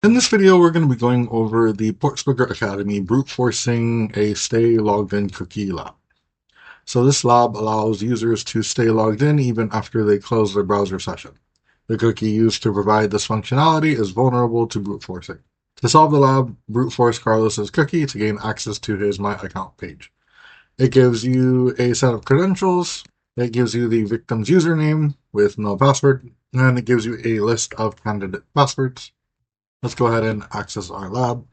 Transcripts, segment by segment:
In this video, we're going to be going over the PortSwigger Academy brute forcing a stay logged in cookie lab. So this lab allows users to stay logged in even after they close their browser session. The cookie used to provide this functionality is vulnerable to brute forcing. To solve the lab, brute force Carlos's cookie to gain access to his My Account page. It gives you a set of credentials, it gives you the victim's username with no password, and it gives you a list of candidate passwords. Let's go ahead and access our lab.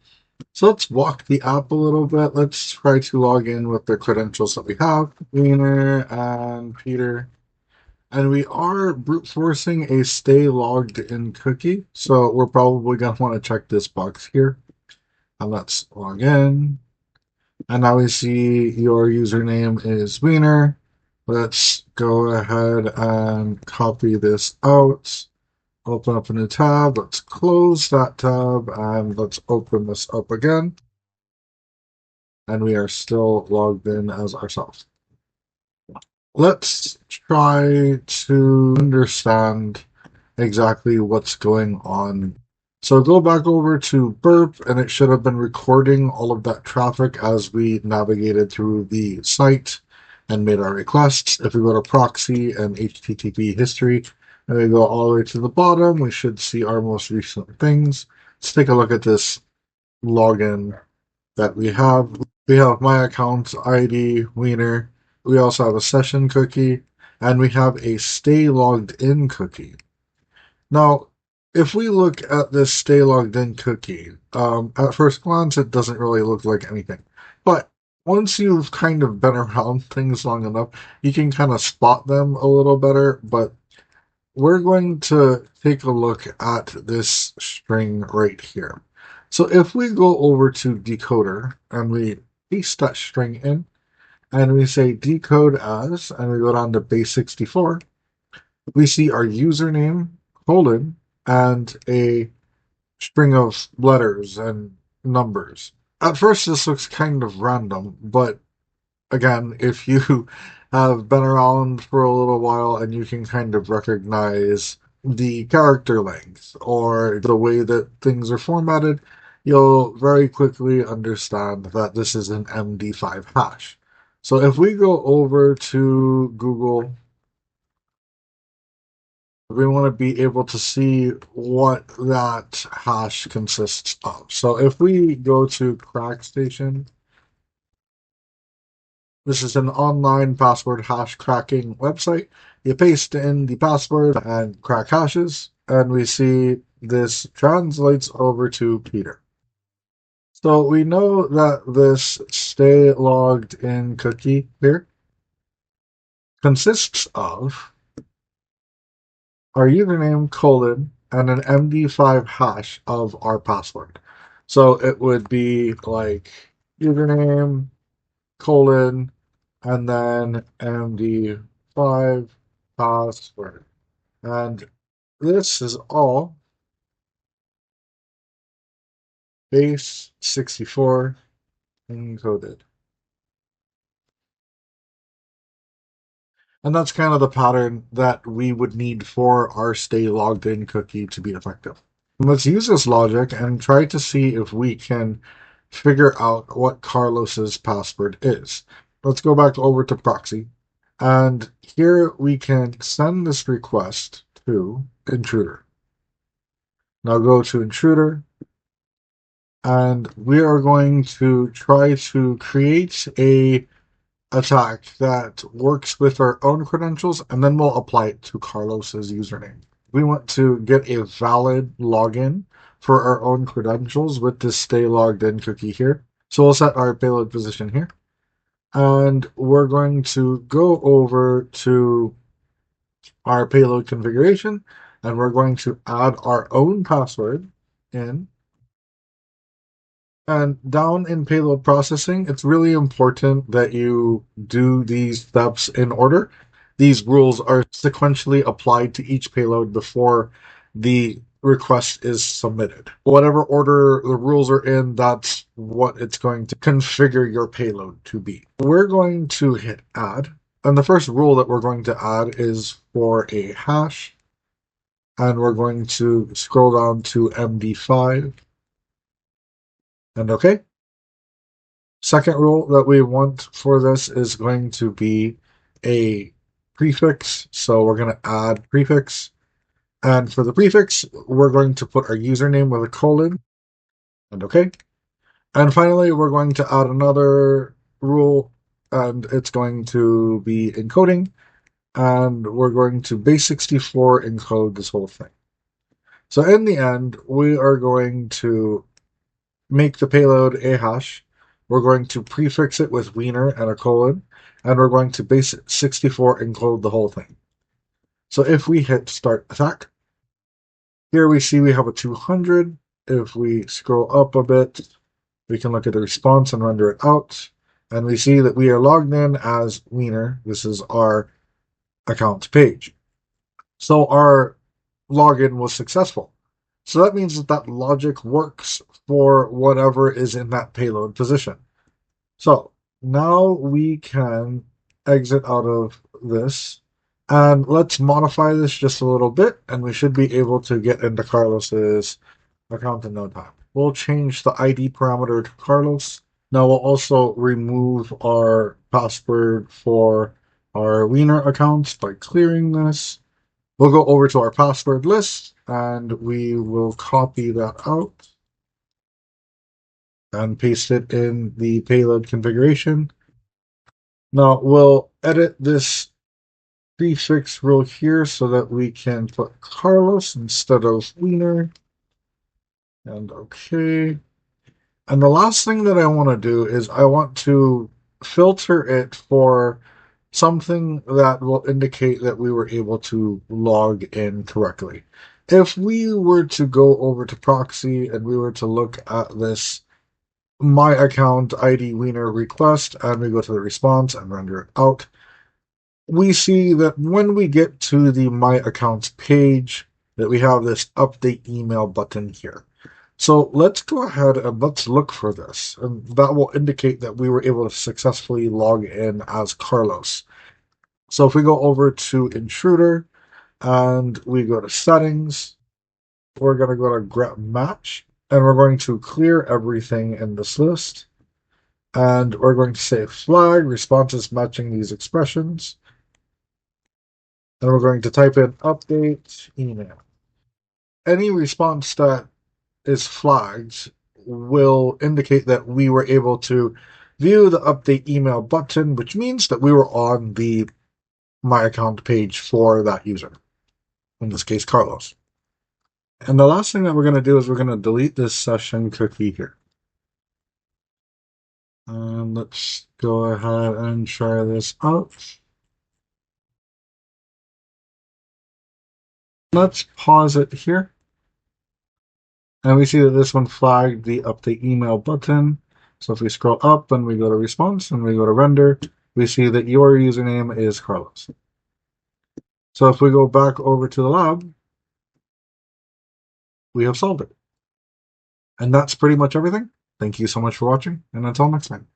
So let's walk the app a little bit. Let's try to log in with the credentials that we have, Wiener and Peter. And we are brute forcing a stay logged in cookie. So we're probably going to want to check this box here. And let's log in. And now we see your username is Wiener. Let's go ahead and copy this out. Open up a new tab. Let's close that tab and let's open this up again. And we are still logged in as ourselves. Let's try to understand exactly what's going on. So go back over to Burp, and it should have been recording all of that traffic as we navigated through the site and made our requests. If we go to Proxy and HTTP history, and we go all the way to the bottom, we should see our most recent things. Let's take a look at this login that we have. We have my account ID, Wiener. We also have a session cookie, and we have a stay logged in cookie. Now, if we look at this stay logged in cookie, at first glance, it doesn't really look like anything. But once you've kind of been around things long enough, you can kind of spot them a little better. But we're going to take a look at this string right here. So if we go over to decoder and we paste that string in and we say decode as, and we go down to base 64, we see our username, colon, and a string of letters and numbers. At first, this looks kind of random, but again, if you have been around for a little while and you can kind of recognize the character length or the way that things are formatted, you'll very quickly understand that this is an MD5 hash. So if we go over to Google, we want to be able to see what that hash consists of. So if we go to CrackStation, this is an online password hash cracking website. You paste in the password and crack hashes, and we see this translates over to Peter. So we know that this stay logged in cookie here consists of our username, colon, and an MD5 hash of our password. So it would be like username, colon, and then MD5 password. And this is all base 64 encoded. And that's kind of the pattern that we would need for our stay logged in cookie to be effective. Let's use this logic and try to see if we can figure out what Carlos's password is. Let's go back over to Proxy. And here we can send this request to intruder. Now go to intruder, and we are going to try to create a attack that works with our own credentials, and then we'll apply it to Carlos's username. We want to get a valid login for our own credentials with this stay logged in cookie here. So we'll set our payload position here. And we're going to go over to our payload configuration, and we're going to add our own password in. And down in payload processing, it's really important that you do these steps in order. These rules are sequentially applied to each payload before the request is submitted. Whatever order the rules are in, that's what it's going to configure your payload to be. We're going to hit add, and the first rule that we're going to add is for a hash. and we're going to scroll down to MD5 and OK. Second rule that we want for this is going to be a prefix. So we're going to add prefix. And for the prefix, we're going to put our username with a colon and OK. And finally, we're going to add another rule, and it's going to be encoding. And we're going to base64 encode this whole thing. So in the end, we are going to make the payload a hash. We're going to prefix it with wiener and a colon, and we're going to base64 encode the whole thing. So if we hit start attack, here we see we have a 200. If we scroll up a bit, we can look at the response and render it out. And we see that we are logged in as wiener. This is our account page. So our login was successful. So that means that that logic works for whatever is in that payload position. So now we can exit out of this, and let's modify this just a little bit, and we should be able to get into Carlos's account in no time. We'll change the ID parameter to Carlos. Now we'll also remove our password for our wiener accounts by clearing this. We'll go over to our password list, and we will copy that out and paste it in the payload configuration. Now we'll edit this prefix rule here so that we can put Carlos instead of wiener. And OK. And the last thing that I want to do is I want to filter it for something that will indicate that we were able to log in correctly. If we were to go over to proxy and we were to look at this my account ID wiener request and we go to the response and render it out, we see that when we get to the my accounts page that we have this update email button here. So let's go ahead and let's look for this, and that will indicate that we were able to successfully log in as Carlos. So if we go over to Intruder and we go to Settings, we're going to go to Grep Match, and we're going to clear everything in this list. And we're going to say flag responses matching these expressions. And we're going to type in update email. Any response that is flagged will indicate that we were able to view the update email button, which means that we were on the my account page for that user, in this case Carlos. And the last thing that we're going to do is we're going to delete this session cookie here. And let's go ahead and try this out. Let's pause it here. And we see that this one flagged the update email button. So if we scroll up and we go to response and we go to render, we see that your username is Carlos. So if we go back over to the lab, we have solved it. And that's pretty much everything. Thank you so much for watching, and until next time.